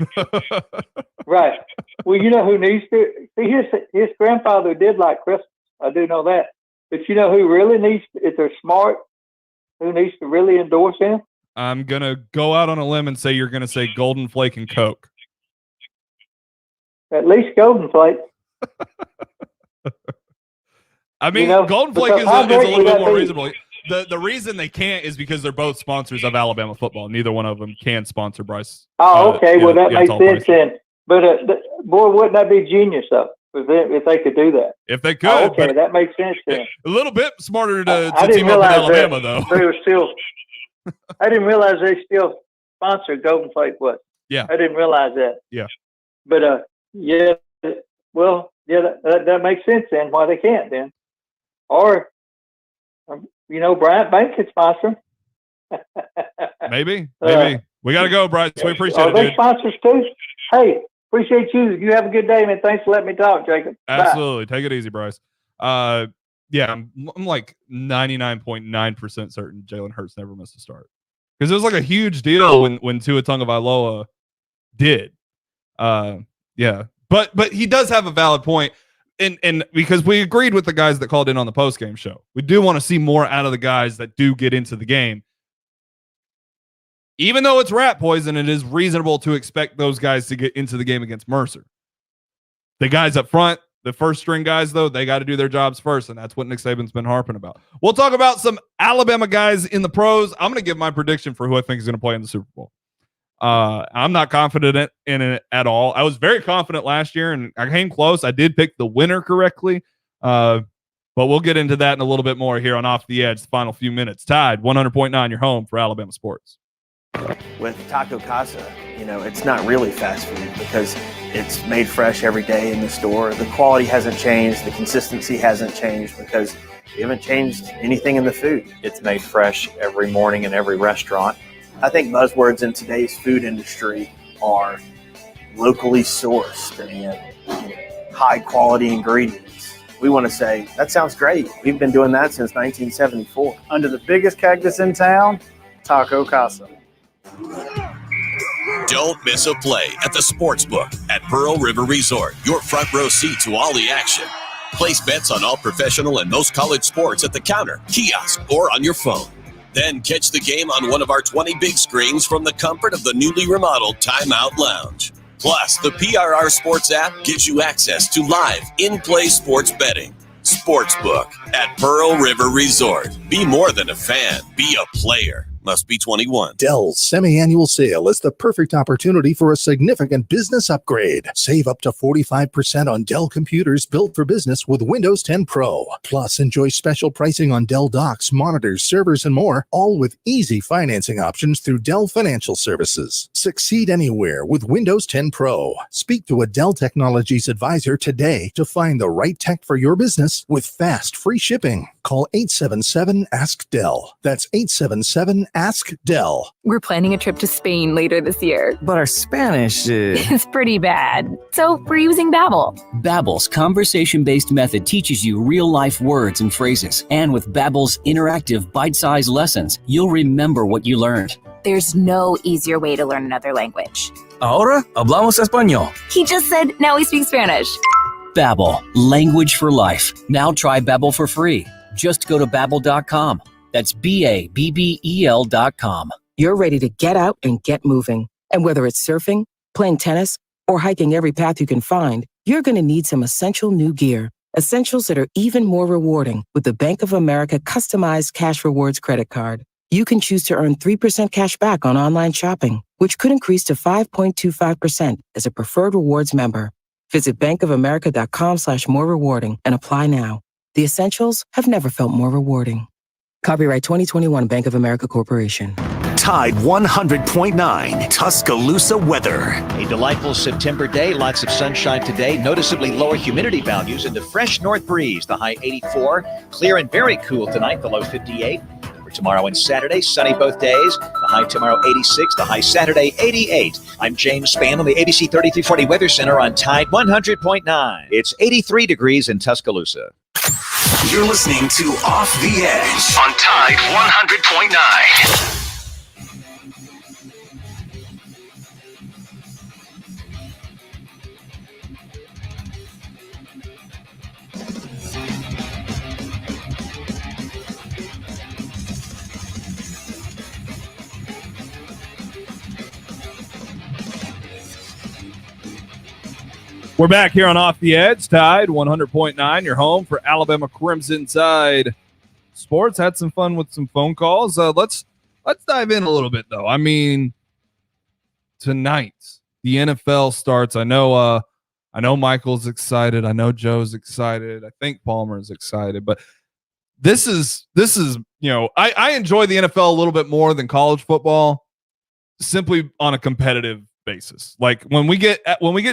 Right. Well, you know who needs to see his grandfather did like Crystals. I do know that. But you know who really needs, if they're smart, who needs to really endorse him? I'm going to go out on a limb and say you're going to say Golden Flake and Coke. At least Golden Flake. I mean, Golden Flake is a little bit more reasonable. The reason they can't is because they're both sponsors of Alabama football. Neither one of them can sponsor Bryce. Oh, okay. Well, that makes sense then. But, boy, wouldn't that be genius, though? If they could do that. If they could. Okay, that makes sense then. A little bit smarter to team up with Alabama, though. They were still, I didn't realize they still sponsored Golden Flake. What? Yeah. I didn't realize that. Yeah. But, that makes sense then, why they can't then. Or, Bryant Bank could sponsor them. Maybe. We got to go, Bryce. We appreciate it, Are they dude. sponsors too? Hey, appreciate you. You have a good day, man. Thanks for letting me talk, Jacob. Absolutely. Bye. Take it easy, Bryce. I'm like 99.9% certain Jalen Hurts never missed a start. Because it was like a huge deal when Tua Tagovailoa did. Yeah. But he does have a valid point. And because we agreed with the guys that called in on the post-game show. We do want to see more out of the guys that do get into the game. Even though it's rat poison, it is reasonable to expect those guys to get into the game against Mercer. The guys up front, the first string guys, though, they got to do their jobs first, and that's what Nick Saban's been harping about. We'll talk about some Alabama guys in the pros. I'm going to give my prediction for who I think is going to play in the Super Bowl. I'm not confident in it at all. I was very confident last year, and I came close. I did pick the winner correctly, but we'll get into that in a little bit more here on Off the Edge, the final few minutes. Tide 100.9, your home for Alabama sports. With Taco Casa, it's not really fast food because it's made fresh every day in the store. The quality hasn't changed. The consistency hasn't changed because we haven't changed anything in the food. It's made fresh every morning in every restaurant. I think buzzwords in today's food industry are locally sourced and high quality ingredients. We want to say, that sounds great. We've been doing that since 1974. Under the biggest cactus in town, Taco Casa. Don't miss a play at the Sportsbook at Pearl River Resort. Your front row seat to all the action. Place bets on all professional and most college sports at the counter, kiosk, or on your phone. Then catch the game on one of our 20 big screens from the comfort of the newly remodeled Timeout Lounge. Plus, the PRR Sports app gives you access to live, in-play sports betting. Sportsbook at Pearl River Resort. Be more than a fan. Be a player. Must be 21. Dell's semi-annual sale is the perfect opportunity for a significant business upgrade. Save up to 45% on Dell computers built for business with Windows 10 Pro. Plus, enjoy special pricing on Dell docks, monitors, servers, and more, all with easy financing options through Dell Financial Services. Succeed anywhere with Windows 10 Pro. Speak to a Dell Technologies advisor today to find the right tech for your business with fast, free shipping. Call 877-ASK-DELL. That's 877-ASK-DELL. We're planning a trip to Spain later this year. But our Spanish is pretty bad. So we're using Babbel. Babbel's conversation-based method teaches you real-life words and phrases. And with Babbel's interactive, bite-sized lessons, you'll remember what you learned. There's no easier way to learn another language. Ahora hablamos español. He just said, now we speak Spanish. Babbel, language for life. Now try Babbel for free. Just go to Babbel.com. That's Babbel.com. You're ready to get out and get moving. And whether it's surfing, playing tennis, or hiking every path you can find, you're going to need some essential new gear. Essentials that are even more rewarding with the Bank of America customized cash rewards credit card. You can choose to earn 3% cash back on online shopping, which could increase to 5.25% as a preferred rewards member. Visit bankofamerica.com/more rewarding and apply now. The essentials have never felt more rewarding. Copyright 2021 Bank of America Corporation. Tide 100.9 Tuscaloosa weather. A delightful September day, lots of sunshine today, noticeably lower humidity values, and the fresh north breeze, the high 84. Clear and very cool tonight, the low 58. For tomorrow and Saturday, sunny both days, the high tomorrow 86, the high Saturday 88. I'm James Spann on the ABC 3340 Weather Center on Tide 100.9. It's 83 degrees in Tuscaloosa. You're listening to Off the Edge on Tide 100.9. We're back here on Off the Edge, Tide 100.9, your home for Alabama Crimson Tide sports. Had some fun with some phone calls. Let's dive in a little bit, though. I mean, tonight the NFL starts. I know Michael's excited. I know Joe's excited. I think Palmer's excited. But this is I enjoy the NFL a little bit more than college football, simply on a competitive basis. Like when we get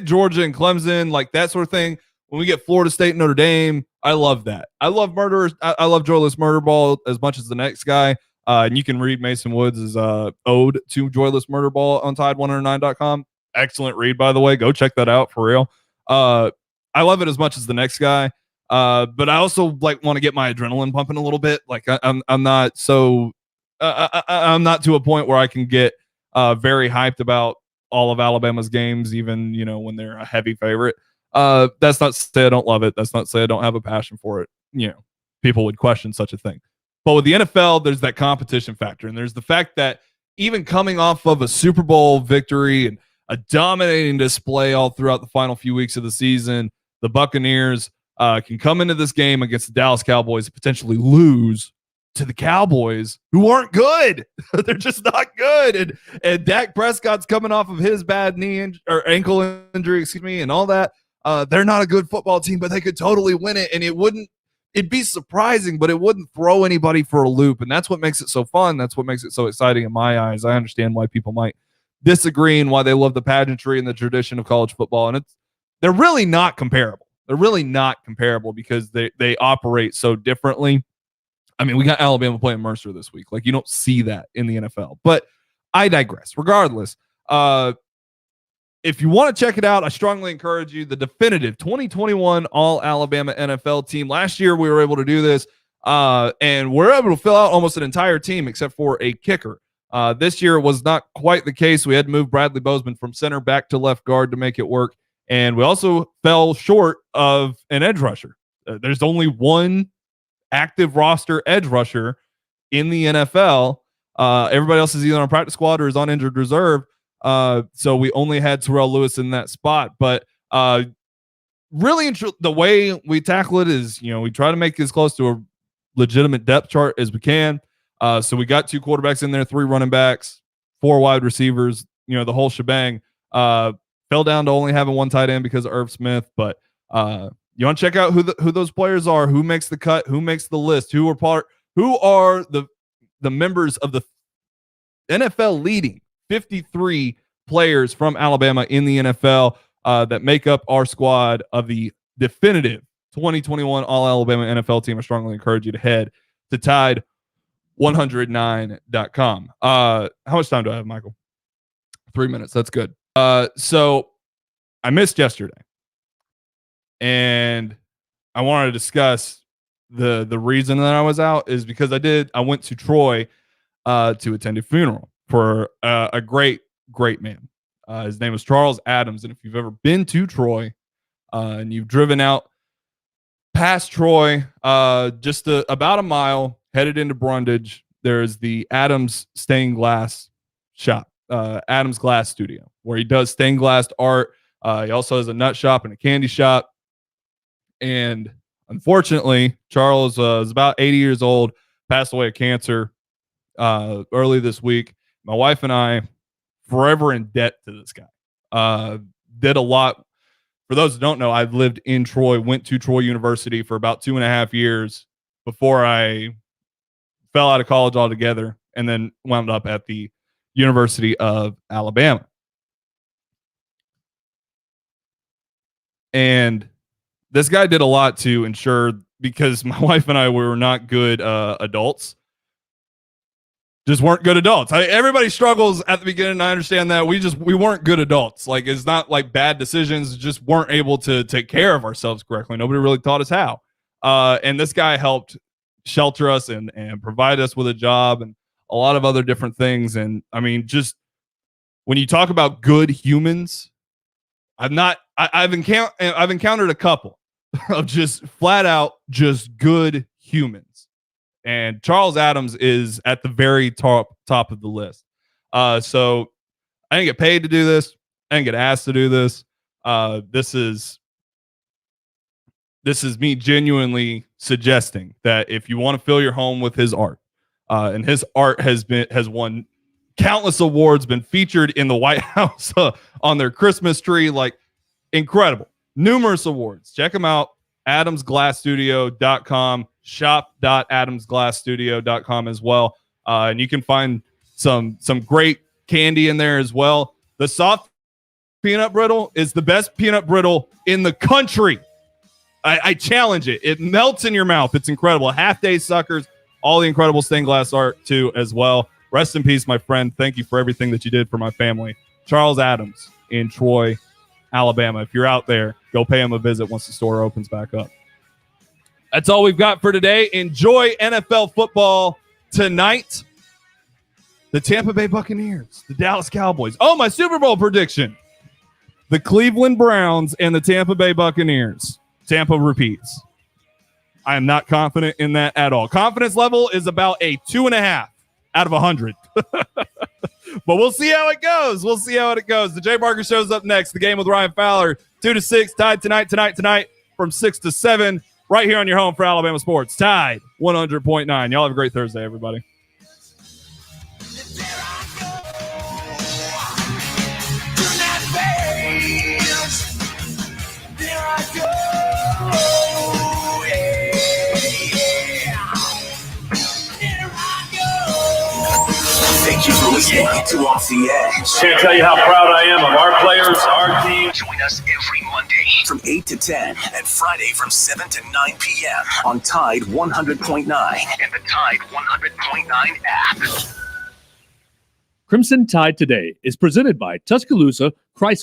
Georgia and Clemson, like that sort of thing, when we get Florida State and Notre Dame, I love that. I love murderers. I love Joyless Murder Ball as much as the next guy. And you can read Mason Woods' ode to Joyless Murder Ball on Tide109.com. Excellent read, by the way. Go check that out for real. I love it as much as the next guy. But I also want to get my adrenaline pumping a little bit. Like I'm not so I'm not to a point where I can get very hyped about all of Alabama's games, even, when they're a heavy favorite. That's not to say I don't love it. That's not to say I don't have a passion for it. People would question such a thing. But with the NFL, there's that competition factor. And there's the fact that even coming off of a Super Bowl victory and a dominating display all throughout the final few weeks of the season, the Buccaneers can come into this game against the Dallas Cowboys and potentially lose to the Cowboys, who aren't good. They're just not good. And Dak Prescott's coming off of his bad or ankle injury, and all that. They're not a good football team, but they could totally win it. And it'd be surprising, but it wouldn't throw anybody for a loop. And that's what makes it so fun. That's what makes it so exciting in my eyes. I understand why people might disagree and why they love the pageantry and the tradition of college football. And they're really not comparable. They're really not comparable because they operate so differently. I mean, we got Alabama playing Mercer this week. Like, you don't see that in the NFL. But I digress. Regardless, if you want to check it out, I strongly encourage you. The definitive 2021 All-Alabama NFL team. Last year, we were able to do this, and we're able to fill out almost an entire team except for a kicker. This year was not quite the case. We had to move Bradley Bozeman from center back to left guard to make it work. And we also fell short of an edge rusher. There's only one active roster edge rusher in the NFL. Everybody else is either on practice squad or is on injured reserve. So we only had Terrell Lewis in that spot. But really, the way we tackle it is, we try to make it as close to a legitimate depth chart as we can. So we got 2 quarterbacks in there, 3 running backs, 4 wide receivers, the whole shebang. Fell down to only having 1 tight end because of Irv Smith. But you want to check out who those players are, who makes the cut, who makes the list, who are the members of the NFL leading 53 players from Alabama in the NFL that make up our squad of the definitive 2021 All-Alabama NFL team. I strongly encourage you to head to Tide109.com. How much time do I have, Michael? 3 minutes. That's good. So I missed yesterday, and I wanted to discuss the reason that I was out is because I went to Troy to attend a funeral for a great man. His name was Charles Adams. And if you've ever been to Troy and you've driven out past Troy, just about a mile headed into Brundage, there's the Adams stained glass shop, Adams Glass Studio, where he does stained glass art. He also has a nut shop and a candy shop. And unfortunately, Charles is about 80 years old, passed away of cancer early this week. My wife and I, forever in debt to this guy. Did a lot. For those who don't know, I've lived in Troy, went to Troy University for about 2.5 years before I fell out of college altogether, and then wound up at the University of Alabama. And this guy did a lot to ensure, because my wife and I were not good adults. Just weren't good adults. Everybody struggles at the beginning. I understand that. We weren't good adults. Like, it's not like bad decisions, just weren't able to take care of ourselves correctly. Nobody really taught us how. And this guy helped shelter us and provide us with a job and a lot of other different things. And I mean, just when you talk about good humans, I've encountered a couple of just flat out just good humans. And Charles Adams is at the very top of the list. So I didn't get paid to do this. I didn't get asked to do this. This is me genuinely suggesting that if you want to fill your home with his art, and his art has won countless awards, been featured in the White House on their Christmas tree, like incredible, numerous awards. Check him out. AdamsGlassStudio.com, shop.adamsglassstudio.com as well. And you can find some great candy in there as well. The soft peanut brittle is the best peanut brittle in the country. I challenge it. It melts in your mouth. It's incredible. Half Day Suckers, all the incredible stained glass art too as well. Rest in peace, my friend. Thank you for everything that you did for my family. Charles Adams in Troy, Alabama. If you're out there, go pay him a visit once the store opens back up. That's all we've got for today. Enjoy NFL football tonight. the Tampa Bay Buccaneers, the Dallas Cowboys. Oh, my Super Bowl prediction. The Cleveland Browns and the Tampa Bay Buccaneers. Tampa repeats. I am not confident in that at all. Confidence level is about a 2.5 out of 100. But we'll see how it goes. The Jay Barker Show's up next. The Game with Ryan Fowler, 2 to 6, tied tonight from 6 to 7, right here on your home for Alabama sports. Tied 100.9. Y'all have a great Thursday, everybody. Thank you for listening to Off the Edge. Can't tell you how proud I am of our players, our team. Join us every Monday from 8 to 10 and Friday from 7 to 9 p.m. on Tide 100.9 and the Tide 100.9 app. Crimson Tide Today is presented by Tuscaloosa Chrysler.